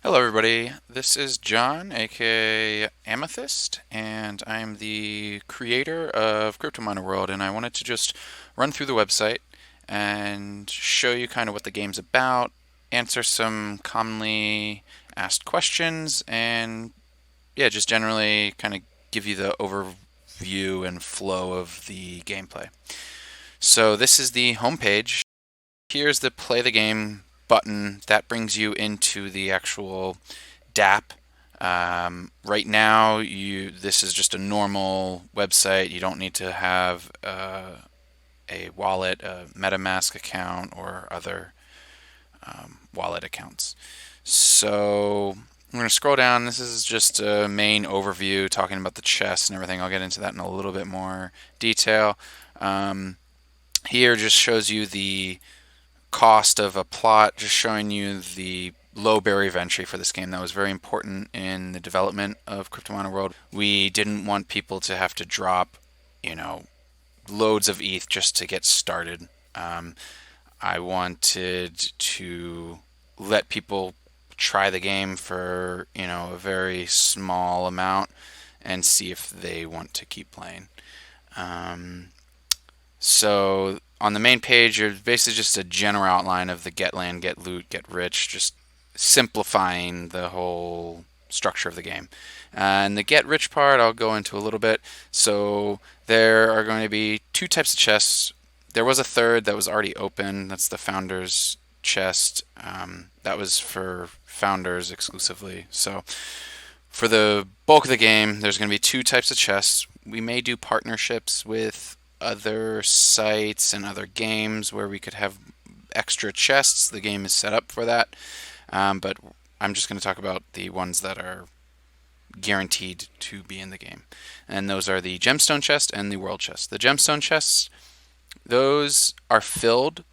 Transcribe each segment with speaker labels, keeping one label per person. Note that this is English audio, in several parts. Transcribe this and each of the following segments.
Speaker 1: Hello everybody, this is John, aka Amethyst, and I'm the creator of CryptoMiner World, and I wanted to just run through the website and show you kind of what the game's about, answer some commonly asked questions, and yeah, just generally kind of give you the overview and flow of the gameplay. So this is the homepage. Here's the play the game button that brings you into the actual Dapp. Right now, this is just a normal website. You don't need to have a wallet, a MetaMask account, or other wallet accounts. So I'm going to scroll down. This is just a main overview talking about the chest and everything. I'll get into that in a little bit more detail. Um, Here just shows you the cost of a plot, just showing you the low barrier of entry for this game. That was very important in the development of CryptoMiner World. We didn't want people to have to drop, you know, loads of ETH just to get started. I wanted to let people try the game for, a very small amount and see if they want to keep playing. Um, so on the main page, there's basically just a general outline of the get land, get loot, get rich, just simplifying the whole structure of the game. And the get rich part, I'll go into a little bit. So there are going to be two types of chests. There was a third that was already open. That's the founders chest. That was for founders exclusively. So for the bulk of the game, there's going to be two types of chests. We may do partnerships with other sites and other games where we could have extra chests. The game is set up for that. But I'm just going to talk about the ones that are guaranteed to be in the game. And those are the Gemstone Chest and the World Chest. The Gemstone Chests, those are filled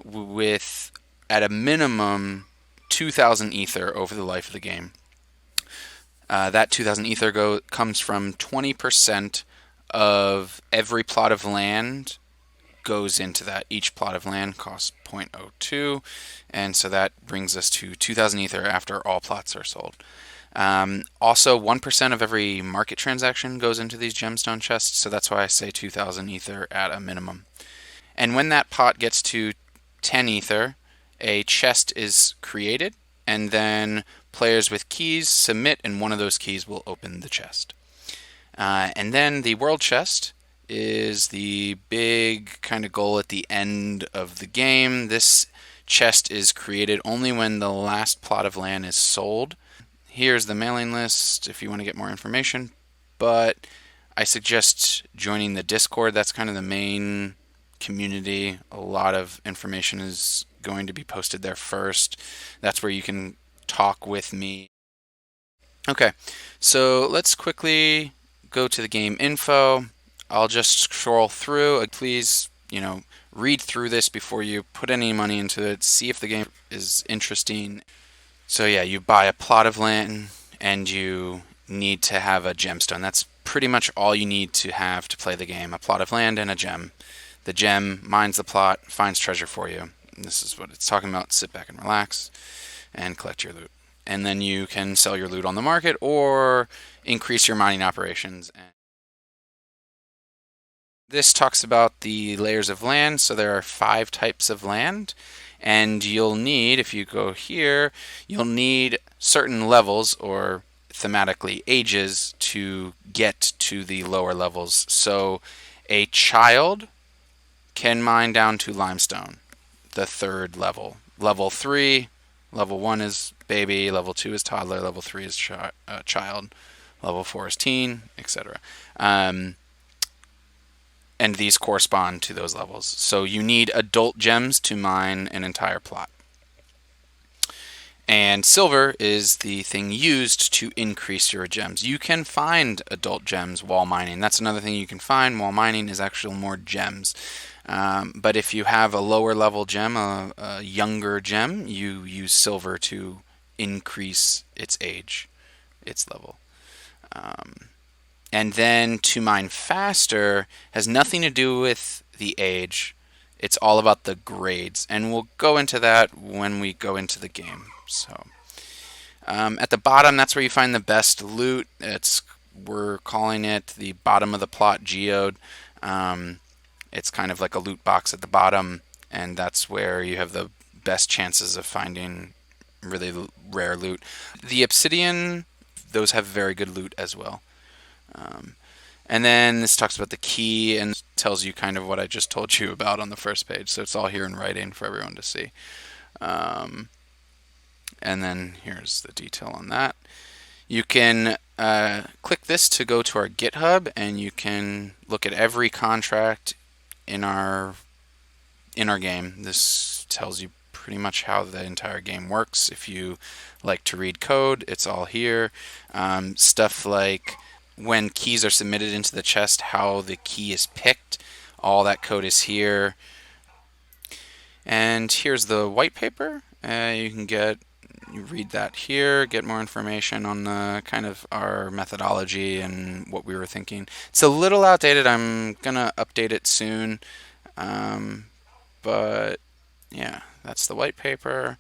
Speaker 1: with, at a minimum, 2,000 Ether over the life of the game. That 2,000 Ether comes from 20% of every plot of land goes into that. Each plot of land costs 0.02, and so that brings us to 2,000 Ether after all plots are sold. Also, 1% of every market transaction goes into these gemstone chests, so that's why I say 2,000 Ether at a minimum. And when that pot gets to 10 Ether, a chest is created, and then players with keys submit, and one of those keys will open the chest. And then the world chest is the big kind of goal at the end of the game. This chest is created only when the last plot of land is sold. Here's the mailing list if you want to get more information, but I suggest joining the Discord. That's kind of the main community. A lot of information is going to be posted there first. That's where you can talk with me. Okay, so let's quickly go to the game info. I'll just scroll through. Please, read through this before you put any money into it. See if the game is interesting. So yeah, you buy a plot of land and you need to have a gemstone. That's pretty much all you need to have to play the game. A plot of land and a gem. The gem mines the plot, finds treasure for you. And this is what it's talking about. Sit back and relax and collect your loot. And then you can sell your loot on the market or increase your mining operations. This talks about the layers of land. So there are 5 types of land. And you'll need, if you go here, you'll need certain levels or thematically ages to get to the lower levels. So a child can mine down to limestone, the 3rd level. Level 3, level 1 is baby, level 2 is toddler, level 3 is child, level 4 is teen, etc. And these correspond to those levels. So you need adult gems to mine an entire plot. And silver is the thing used to increase your gems. You can find adult gems while mining. That's another thing you can find while mining is actually more gems. But if you have a lower level gem, a younger gem, you use silver to increase its age, its level. And then to mine faster has nothing to do with the age. It's all about the grades. And we'll go into that when we go into the game. So At the bottom, that's where you find the best loot. We're calling it the bottom of the plot geode. It's kind of like a loot box at the bottom, and that's where you have the best chances of finding really rare loot. The obsidian, those have very good loot as well. And then this talks about the key and tells you kind of what I just told you about on the first page. So it's all here in writing for everyone to see. And then here's the detail on that. You can click this to go to our GitHub, and you can look at every contract in our game. This tells you pretty much how the entire game works. If you like to read code, it's all here. Stuff like when keys are submitted into the chest, how the key is picked, all that code is here. And here's the white paper. You read that here, get more information on the kind of our methodology and what we were thinking. It's a little outdated. I'm gonna update it soon. But yeah, that's the white paper.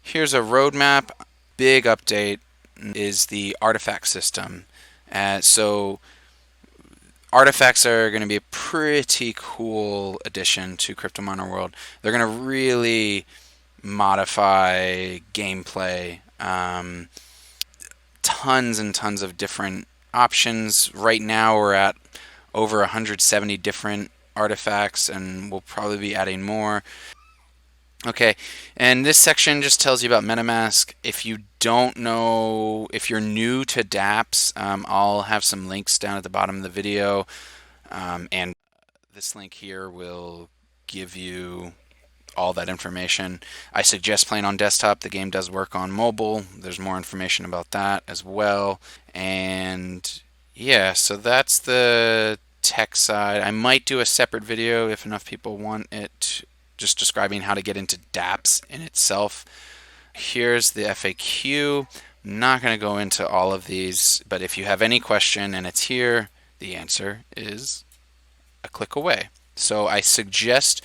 Speaker 1: Here's a roadmap. Big update is the artifact system. So artifacts are going to be a pretty cool addition to CryptoMiner World. They're going to really modify gameplay. Tons and tons of different options. Right now we're at over 170 different artifacts, and we'll probably be adding more. Okay, and this section just tells you about MetaMask. If you don't know, if you're new to dApps, I'll have some links down at the bottom of the video, and this link here will give you all that information. I suggest playing on desktop. The game does work on mobile. There's more information about that as well. And yeah, so that's the tech side. I might do a separate video if enough people want it, just describing how to get into dApps in itself. Here's the FAQ. I'm not going to go into all of these, but if you have any question and it's here, the answer is a click away. So I suggest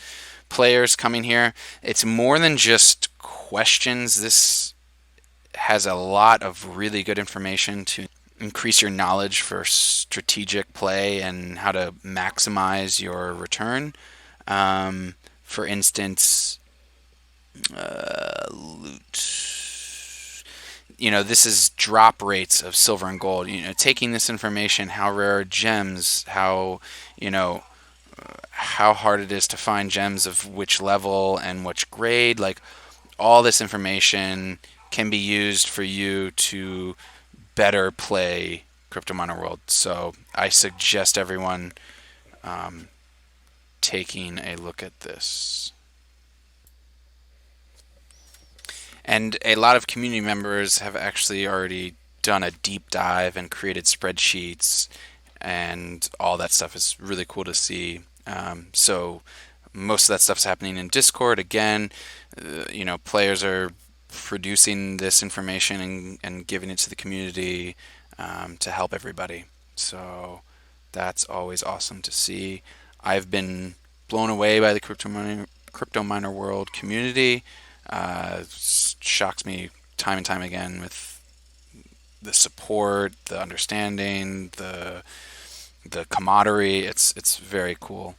Speaker 1: players coming here. It's more than just questions. This has a lot of really good information to increase your knowledge for strategic play and how to maximize your return. For instance, loot. This is drop rates of silver and gold. Taking this information, how rare are gems, how hard it is to find gems of which level and which grade. Like, all this information can be used for you to better play CryptoMiner World. So I suggest everyone taking a look at this. And a lot of community members have actually already done a deep dive and created spreadsheets, and all that stuff is really cool to see. So most of that stuff's happening in Discord. Again, players are producing this information and giving it to the community to help everybody. So that's always awesome to see. I've been blown away by the CryptoMiner World community. Shocks me time and time again with the support, the understanding, the camaraderie. It's very cool.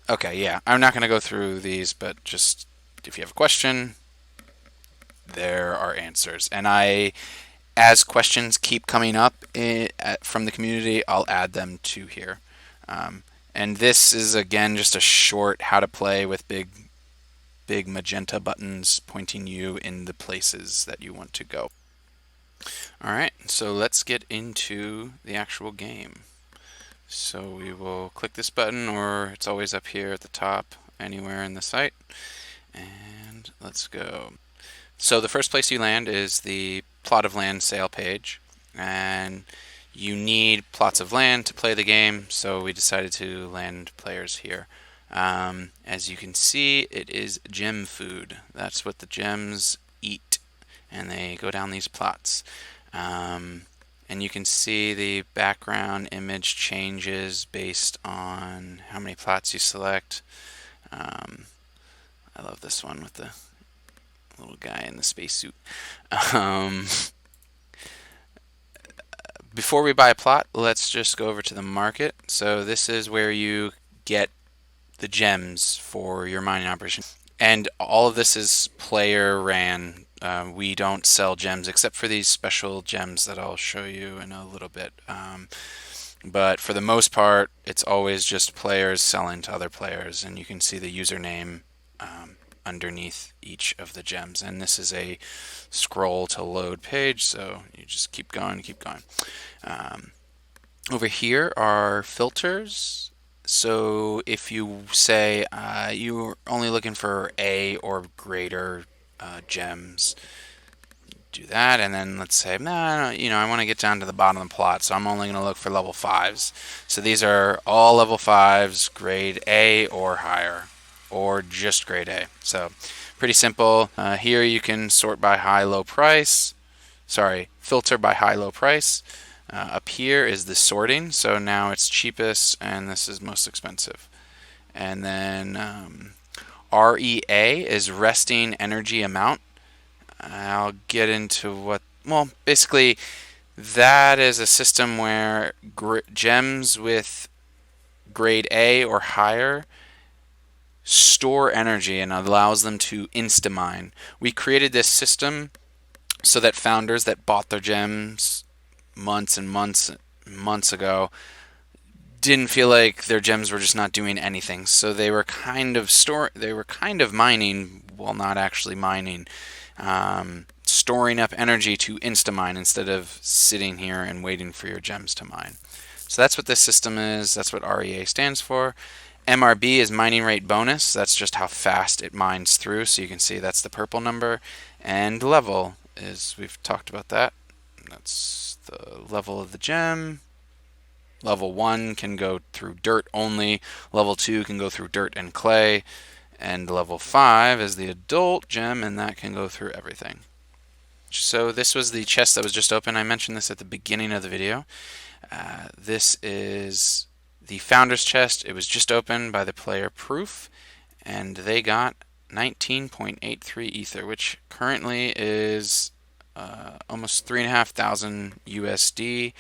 Speaker 1: Okay, yeah, I'm not going to go through these, but just if you have a question, there are answers. And as questions keep coming up from the community, I'll add them to here. And this is, again, just a short how to play with big magenta buttons pointing you in the places that you want to go. All right, so let's get into the actual game. So we will click this button, or it's always up here at the top, anywhere in the site. And let's go. So the first place you land is the plot of land sale page, and you need plots of land to play the game, so we decided to land players here. As you can see, it is gem food. That's what the gems eat, and they go down these plots. And you can see the background image changes based on how many plots you select. I love this one with the Little guy in the spacesuit. Before we buy a plot, let's just go over to the market. So this is where you get the gems for your mining operation. And all of this is player ran. We don't sell gems except for these special gems that I'll show you in a little bit. But for the most part, it's always just players selling to other players, and you can see the username underneath each of the gems. And this is a scroll to load page, so you just keep going, keep going. Over here are filters. So if you say you're only looking for A or greater gems, do that, and then let's say, nah, I want to get down to the bottom of the plot, so I'm only going to look for level 5s. So these are all level 5s, grade A or higher, or just grade A. So pretty simple. Here you can sort by high, low price. Sorry, filter by high, low price. Up here is the sorting, so now it's cheapest and this is most expensive. And then REA is resting energy amount. I'll get into what, well, basically that is a system where gems with grade A or higher store energy and allows them to insta-mine. We created this system so that founders that bought their gems months and months ago didn't feel like their gems were just not doing anything. So they were kind of mining while not actually mining. Storing up energy to insta-mine instead of sitting here and waiting for your gems to mine. So that's what this system is. That's what REA stands for. MRB is mining rate bonus. That's just how fast it mines through. So you can see that's the purple number. And level is, we've talked about that. That's the level of the gem. Level 1 can go through dirt only. Level 2 can go through dirt and clay. And level 5 is the adult gem, and that can go through everything. So this was the chest that was just open. I mentioned this at the beginning of the video. This is the founder's chest. It was just opened by the player Proof, and they got 19.83 Ether, which currently is almost 3,500 USD.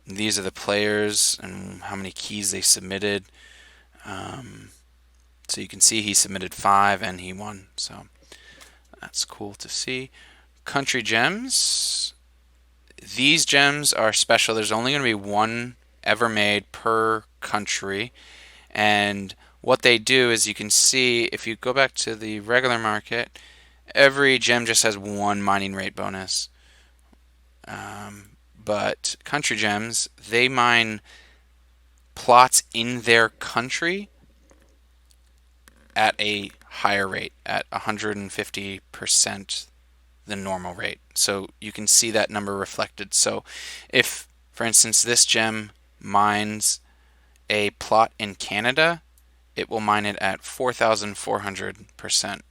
Speaker 1: These are the players and how many keys they submitted. So you can see he submitted 5 and he won. So that's cool to see. Country gems. These gems are special. There's only going to be one ever made per country. And what they do is, you can see if you go back to the regular market, every gem just has one mining rate bonus. But country gems, they mine plots in their country at a higher rate, at 150% the normal rate. So you can see that number reflected. So if, for instance, this gem mines a plot in Canada, it will mine it at 4,400%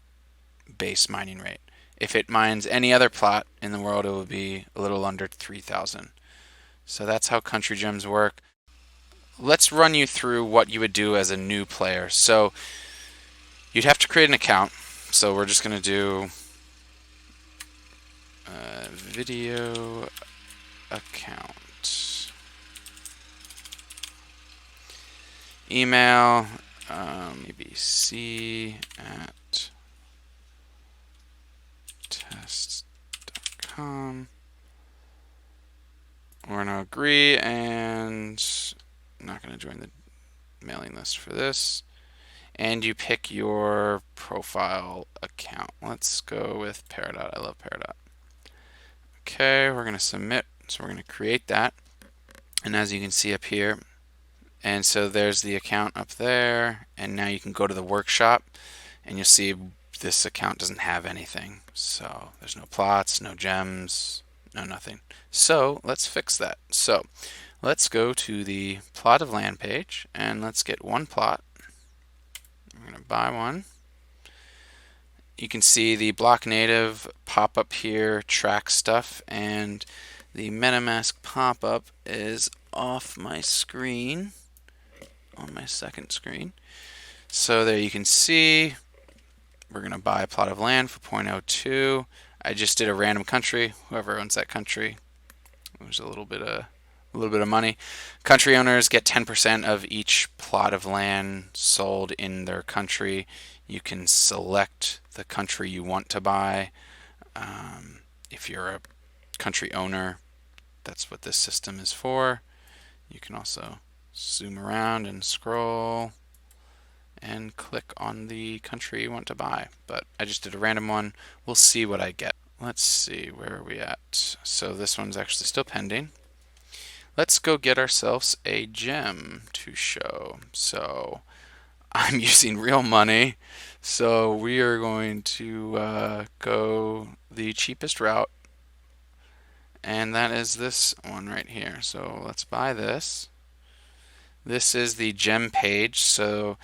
Speaker 1: base mining rate. If it mines any other plot in the world, it will be a little under 3,000. So that's how country gems work. Let's run you through what you would do as a new player. So you'd have to create an account. So we're just going to do video account. Email abc@tests.com. We're going to agree, and I'm not going to join the mailing list for this. And you pick your profile account. Let's go with Peridot. I love Peridot. Okay, we're going to submit. So we're going to create that. And as you can see up here, and so there's the account up there. And now you can go to the workshop, and you'll see this account doesn't have anything. So there's no plots, no gems, no nothing. So let's fix that. So let's go to the plot of land page, and let's get one plot. I'm going to buy one. You can see the block native pop up here, track stuff, and the MetaMask pop up is off my screen, on my second screen. So there you can see We're going to buy a plot of land for 0.02. I just did a random country. Whoever owns that country, there's a little bit of money. Country owners get 10% of each plot of land sold in their country. You can select the country you want to buy. If you're a country owner, that's what this system is for. You can also zoom around and scroll and click on the country you want to buy. But I just did a random one. We'll see what I get. Let's see, where are we at? So this one's actually still pending. Let's go get ourselves a gem to show. So I'm using real money. So we are going to go the cheapest route. And that is this one right here. So let's buy this. This is the gem page. So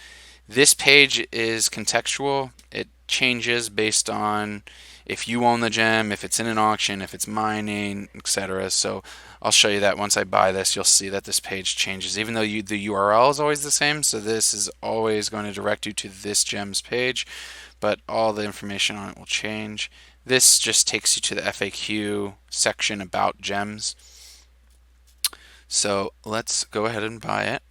Speaker 1: this page is contextual. It changes based on if you own the gem, if it's in an auction, if it's mining, etc. So I'll show you that once I buy this. You'll see that this page changes, even though the URL is always the same. So this is always going to direct you to this gems page, but all the information on it will change. This just takes you to the FAQ section about gems. So let's go ahead and buy it.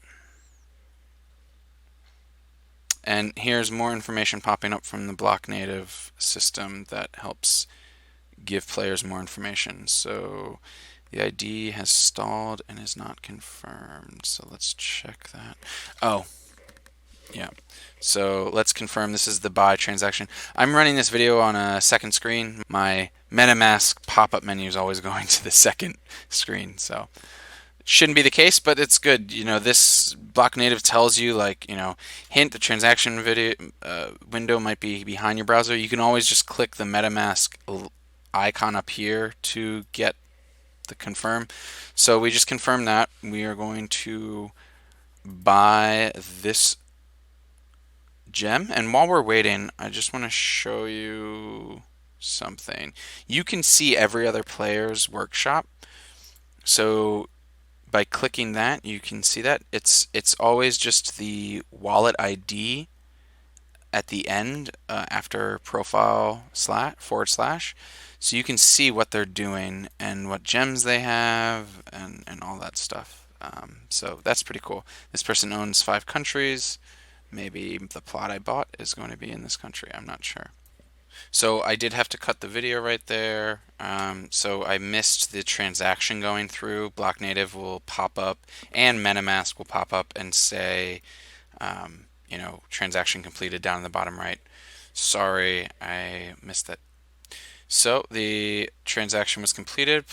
Speaker 1: And here's more information popping up from the block native system that helps give players more information. So the ID has stalled and is not confirmed. So let's check that. Oh, yeah. So let's confirm this is the buy transaction. I'm running this video on a second screen. My MetaMask pop-up menu is always going to the second screen. So shouldn't be the case, but it's good. This block native tells you, like, hint the transaction video window might be behind your browser. You can always just click the MetaMask icon up here to get the confirm. So we just confirmed that. We are going to buy this gem. And while we're waiting, I just want to show you something. You can see every other player's workshop. So by clicking that, you can see that it's always just the wallet ID at the end after profile // so you can see what they're doing and what gems they have and all that stuff. So that's pretty cool. This person owns 5 countries. Maybe the plot I bought is going to be in this country. I'm not sure. So I did have to cut the video right there. So I missed the transaction going through. Block Native will pop up and MetaMask will pop up and say, transaction completed down in the bottom right. Sorry, I missed that. So the transaction was completed.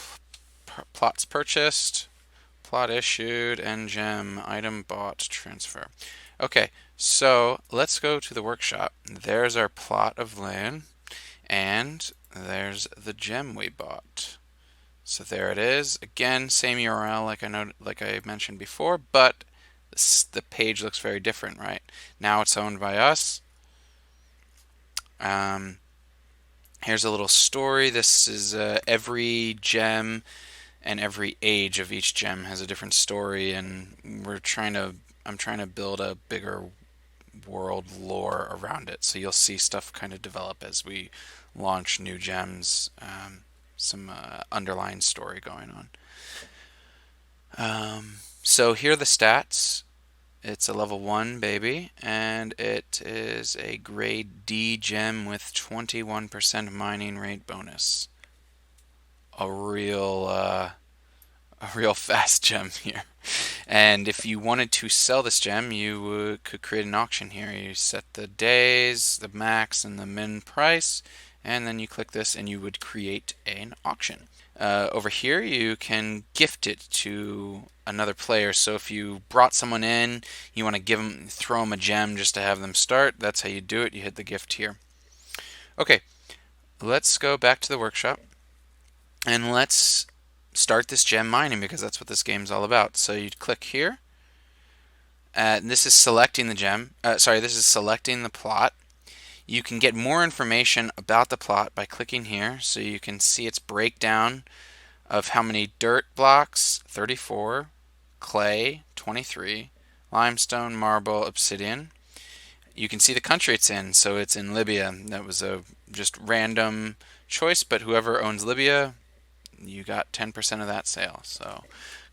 Speaker 1: Plots purchased, plot issued, and gem item bought transfer. Okay, so let's go to the workshop. There's our plot of land. And there's the gem we bought. So there it is. Again, same URL like I mentioned before, but the page looks very different, right? Now it's owned by us. Here's a little story. This is every gem and every age of each gem has a different story, and I'm trying to build a bigger world lore around it. So you'll see stuff kind of develop as we launch new gems, some underlying story going on. So here are the stats. It's a level 1 baby, and it is a grade D gem with 21% mining rate bonus. A real fast gem here. And if you wanted to sell this gem, you could create an auction here. You set the days, the max, and the min price, and then you click this and you would create an auction. Over here you can gift it to another player. So if you brought someone in, you want to throw them a gem just to have them start, that's how you do it. You hit the gift here. Okay, let's go back to the workshop and let's start this gem mining, because that's what this game's all about. So you click here, and this is selecting the gem. This is selecting the plot. You can get more information about the plot by clicking here. So you can see its breakdown of how many dirt blocks, 34, clay, 23, limestone, marble, obsidian. You can see the country it's in, so it's in Libya. That was a just random choice, but whoever owns Libya, you got 10% of that sale. So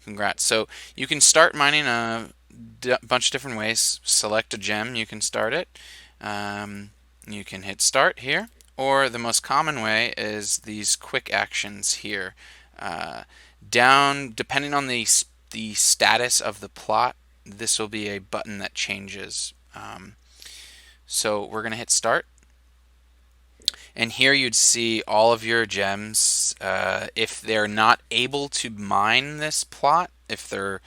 Speaker 1: congrats. So you can start mining a bunch of different ways. Select a gem, you can start it. You can hit start here, or the most common way is these quick actions here. Uh, Down, depending on the status of the plot, this will be a button that changes. So we're going to hit start. And here you'd see all of your gems. If they're not able to mine this plot, if they're,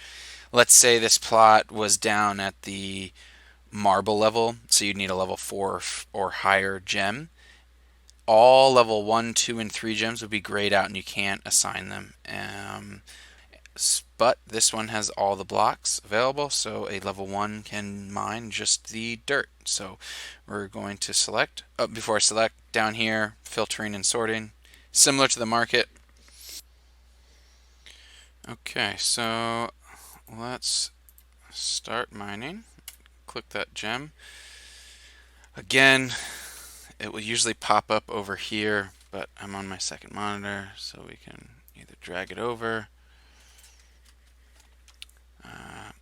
Speaker 1: let's say this plot was down at the marble level, so you'd need a level 4 or higher gem, all level 1, 2, and 3 gems would be grayed out and you can't assign them. But this one has all the blocks available, so a level 1 can mine just the dirt. So we're going to select, before I select, down here, filtering and sorting, similar to the market. Okay, so let's start mining. Click that gem. Again, it will usually pop up over here, but I'm on my second monitor, so we can either drag it over.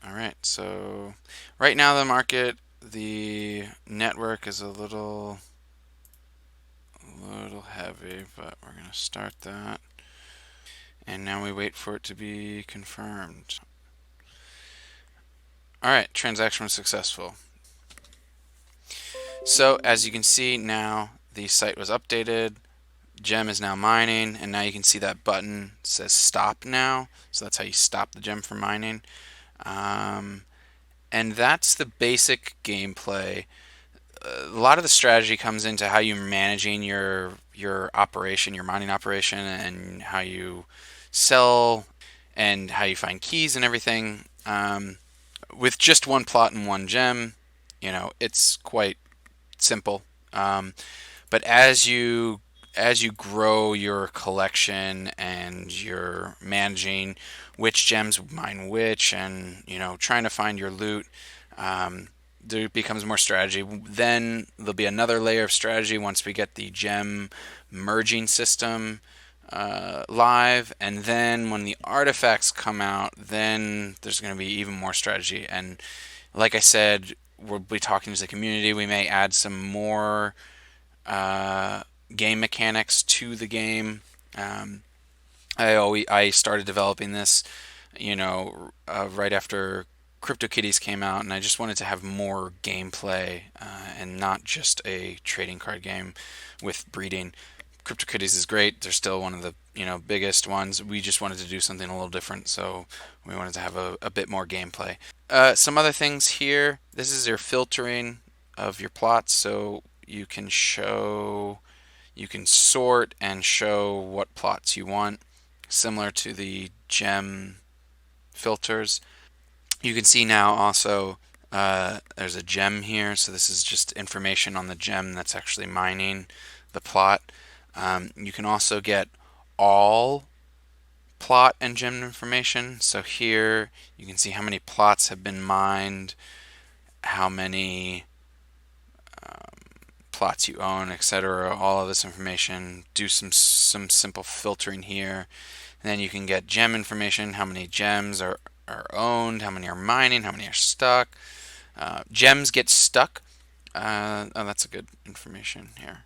Speaker 1: All right, so right now the market, the network is a little heavy, but we're going to start that. And now we wait for it to be confirmed. All right, transaction was successful. So as you can see now, the site was updated. Gem is now mining, and now you can see that button says stop now. So that's how you stop the gem from mining. And that's the basic gameplay. A lot of the strategy comes into how you're managing your operation, your mining operation, and how you sell and how you find keys and everything. With just one plot and one gem, it's quite simple. But as you grow your collection and you're managing which gems mine which, and trying to find your loot, there becomes more strategy. Then there'll be another layer of strategy once we get the gem merging system live, and then when the artifacts come out, then there's going to be even more strategy. And like I said, we'll be talking to the community. We may add some more game mechanics to the game. I started developing this, right after CryptoKitties came out, and I just wanted to have more gameplay and not just a trading card game with breeding. CryptoKitties is great. They're still one of the biggest ones. We just wanted to do something a little different, so we wanted to have a bit more gameplay. Some other things here. This is your filtering of your plots, so you can sort and show what plots you want, similar to the gem filters. You can see now also there's a gem here, so this is just information on the gem that's actually mining the plot. You can also get all plot and gem information. So here you can see how many plots have been mined, how many plots you own, etc. All of this information. Do some simple filtering here. And then you can get gem information, how many gems are owned, how many are mining, how many are stuck. Gems get stuck. Oh, that's a good information here.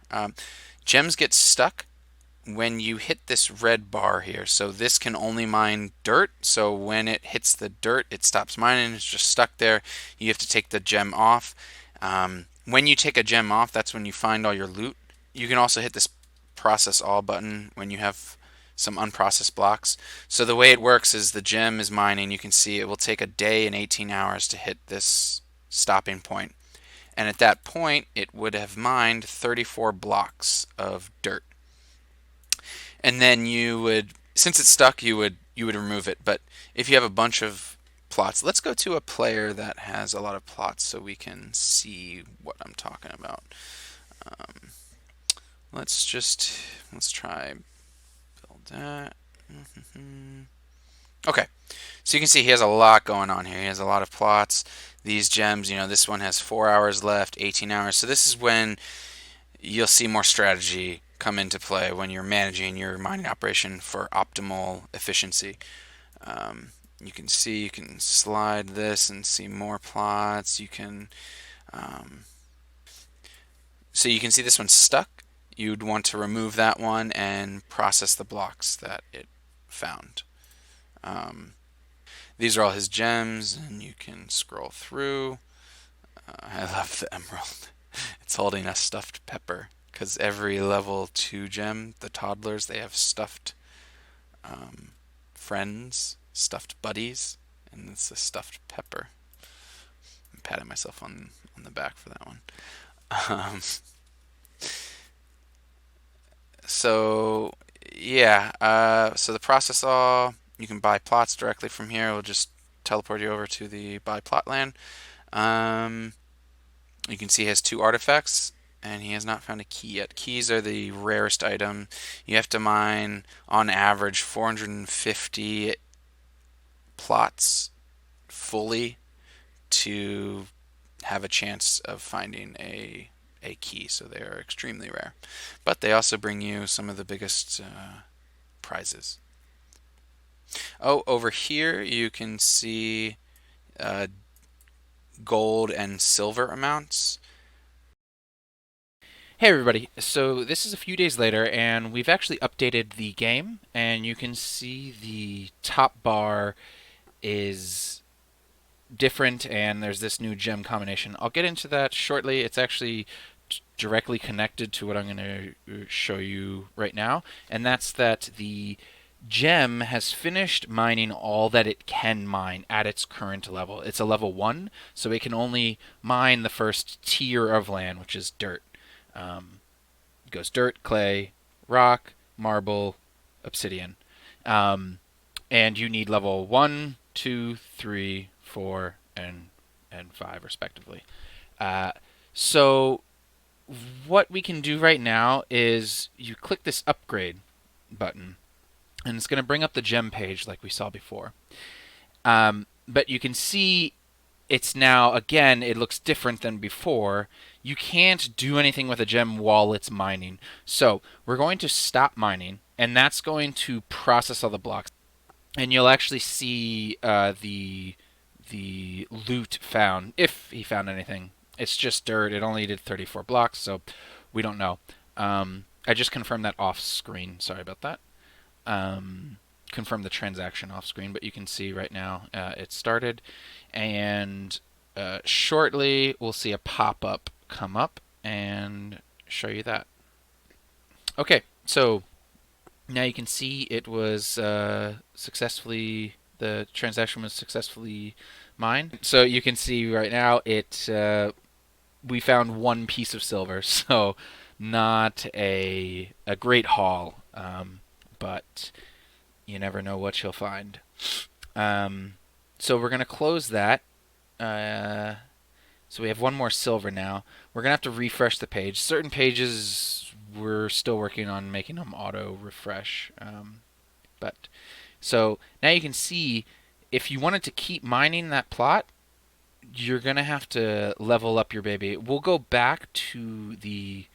Speaker 1: Gems get stuck when you hit this red bar here. So this can only mine dirt. So when it hits the dirt, it stops mining. It's just stuck there. You have to take the gem off. When you take a gem off, that's when you find all your loot. You can also hit this process all button when you have some unprocessed blocks. So the way it works is the gem is mining. You can see it will take a day and 18 hours to hit this stopping point. And at that point, it would have mined 34 blocks of dirt. And then you would, since it's stuck, you would remove it. But if you have a bunch of plots, let's go to a player that has a lot of plots so we can see what I'm talking about. Let's try build that. Okay, so you can see he has a lot going on here. He has a lot of plots. These gems, this one has 4 hours left, 18 hours. So this is when you'll see more strategy come into play when you're managing your mining operation for optimal efficiency. Um, you can see, you can slide this and see more plots. Um, so you can see this one's stuck. You'd want to remove that one and process the blocks that it found. Um, these are all his gems, and you can scroll through. I love the emerald. It's holding a stuffed pepper because every level 2 gem, the toddlers, they have stuffed um, friends, stuffed buddies, and it's a stuffed pepper. I'm patting myself on the back for that one. Um, so yeah, so the process all, you can buy plots directly from here. We'll just teleport you over to the buy plot land. Um, you can see he has 2 artifacts, and he has not found a key yet. Keys are the rarest item. You have to mine on average 450 plots fully to have a chance of finding a key, so they are extremely rare. But they also bring you some of the biggest prizes. Oh, over here you can see uh, gold and silver amounts.
Speaker 2: Hey everybody, so this is a few days later and we've actually updated the game and you can see the top bar is different and there's this new gem combination. I'll get into that shortly. It's actually directly connected to what I'm going to show you right now, and that's that the gem has finished mining all that it can mine at its current level. It's a level 1, so it can only mine the first tier of land, which is dirt. It goes dirt, clay, rock, marble, obsidian. Um, and you need level 1, 2, 3, 4, and 5, respectively. Uh, so what we can do right now is you click this upgrade button, and it's going to bring up the gem page like we saw before. But you can see it's now, again, it looks different than before. You can't do anything with a gem while it's mining. So we're going to stop mining, and that's going to process all the blocks. And you'll actually see the loot found, if he found anything. It's just dirt. It only did 34 blocks, so we don't know. I just confirmed that off screen. Sorry about that. Confirm the transaction off screen, but you can see right now it started, and shortly we'll see a pop-up come up and show you that. Okay, so now you can see it was the transaction was successfully mined. So you can see right now we found 1 piece of silver, so not a great haul, but you never know what you'll find. Um, so we're going to close that. So we have 1 more silver now. We're going to have to refresh the page. Certain pages we're still working on making them auto refresh. But so now you can see if you wanted to keep mining that plot, you're going to have to level up your baby. We'll go back to the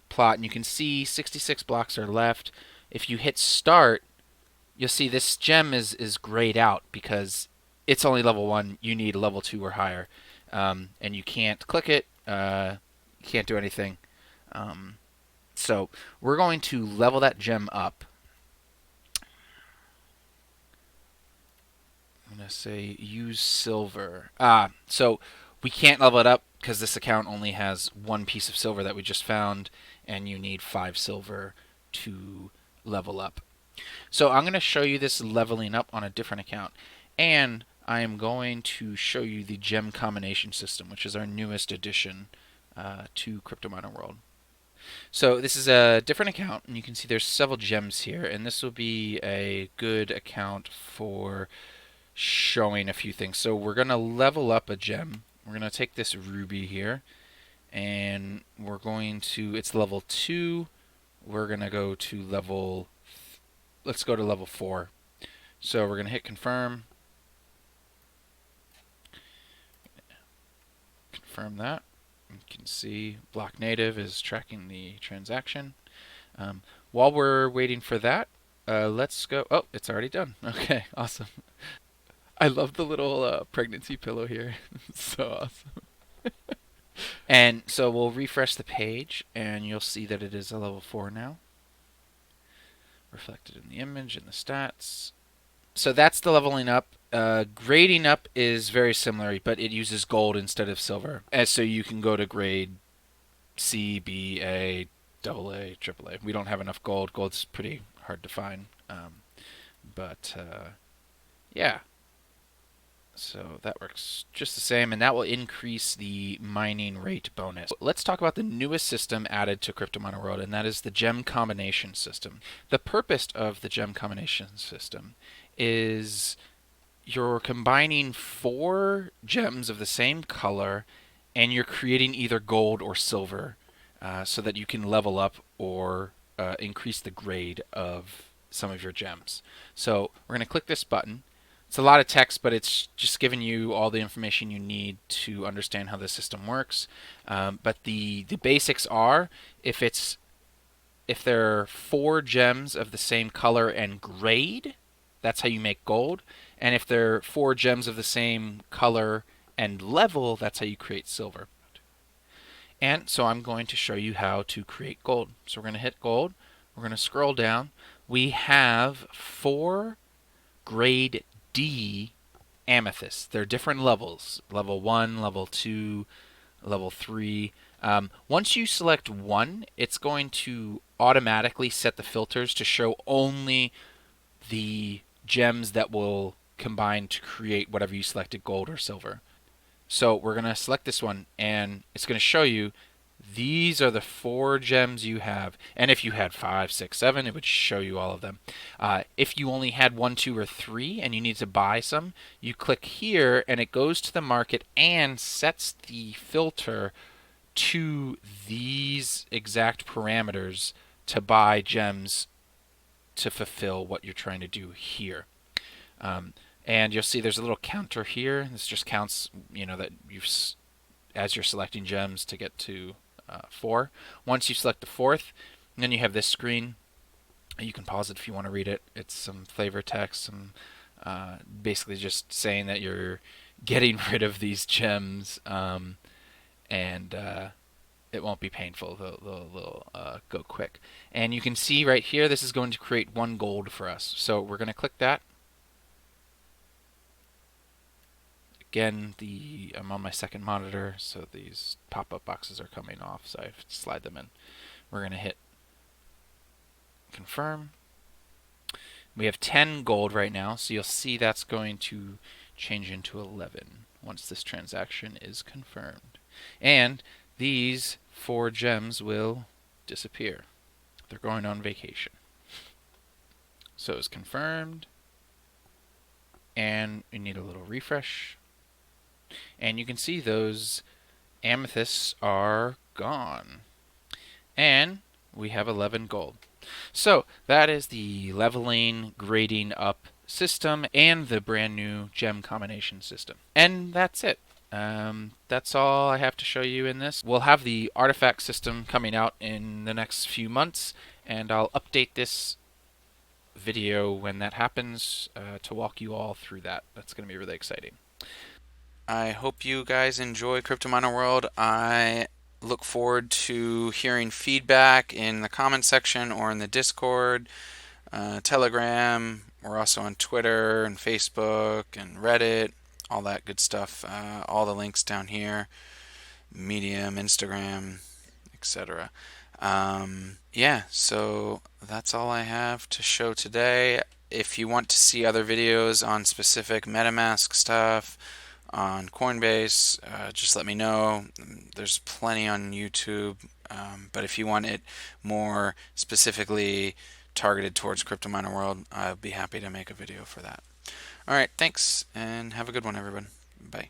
Speaker 2: plot and you can see 66 blocks are left. If you hit start, you'll see this gem is grayed out because it's only level 1. You need level 2 or higher. And you can't click it. You can't do anything. So we're going to level that gem up. I'm going to say use silver. So we can't level it up because this account only has 1 piece of silver that we just found, and you need 5 silver to level up. So I'm going to show you this leveling up on a different account, and I am going to show you the gem combination system, which is our newest addition to CryptoMiner World. So this is a different account, and you can see there's several gems here, and this will be a good account for showing a few things. So we're going to level up a gem. We're going to take this ruby here, and we're going to, it's level 2. We're going to go to level, let's go to level 4. So we're going to hit confirm. Confirm that. You can see Block Native is tracking the transaction. While we're waiting for that, let's go. Oh, it's already done. Okay, awesome. I love the little pregnancy pillow here. It's so awesome. And so we'll refresh the page, and you'll see that it is a level 4 now, reflected in the image and the stats. So that's the leveling up. Grading up is very similar, but it uses gold instead of silver. And so you can go to grade C, B, A, double A, triple A. We don't have enough gold. Gold's pretty hard to find. But yeah, so that works just the same, and that will increase the mining rate bonus. Let's talk about the newest system added to CryptoMiner World, and that is the gem combination system. The purpose of the gem combination system is you're combining 4 gems of the same color, and you're creating either gold or silver so that you can level up or increase the grade of some of your gems. So we're going to click this button. It's a lot of text, but it's just giving you all the information you need to understand how the system works. But the basics are if there are 4 gems of the same color and grade, that's how you make gold. And if there are 4 gems of the same color and level, that's how you create silver. And so I'm going to show you how to create gold. So we're going to hit gold. We're going to scroll down. We have 4 grade D amethysts. They're different levels. Level 1, level 2, level 3. Once you select 1, it's going to automatically set the filters to show only the gems that will combine to create whatever you selected, gold or silver. So we're going to select this one, and it's going to show you these are the 4 gems you have. And if you had 5, 6, 7, it would show you all of them. If you only had 1, 2, or 3 and you need to buy some, you click here and it goes to the market and sets the filter to these exact parameters to buy gems to fulfill what you're trying to do here. And you'll see there's a little counter here. This just counts, that you've as you're selecting gems to get to 4. Once you select the 4th, then you have this screen. You can pause it if you want to read it. It's some flavor text, some basically just saying that you're getting rid of these gems, and it won't be painful. They'll go quick. And you can see right here, this is going to create 1 gold for us. So we're going to click that. Again, I'm on my second monitor, so these pop-up boxes are coming off, so I have to slide them in. We're going to hit confirm. We have 10 gold right now, so you'll see that's going to change into 11 once this transaction is confirmed. And these 4 gems will disappear. They're going on vacation. So it's confirmed, and we need a little refresh. And you can see those amethysts are gone. And we have 11 gold. So that is the leveling, grading up system and the brand new gem combination system. And that's it. That's all I have to show you in this. We'll have the artifact system coming out in the next few months, and I'll update this video when that happens to walk you all through that. That's going to be really exciting.
Speaker 1: I hope you guys enjoy CryptoMiner World. I look forward to hearing feedback in the comment section or in the Discord, Telegram. We're also on Twitter and Facebook and Reddit, all that good stuff. All the links down here, Medium, Instagram, etc. Yeah, so that's all I have to show today. If you want to see other videos on specific MetaMask stuff, on Coinbase, just let me know. There's plenty on YouTube, but if you want it more specifically targeted towards CryptoMiner World, I'll be happy to make a video for that. All right, thanks, and have a good one, everyone. Bye.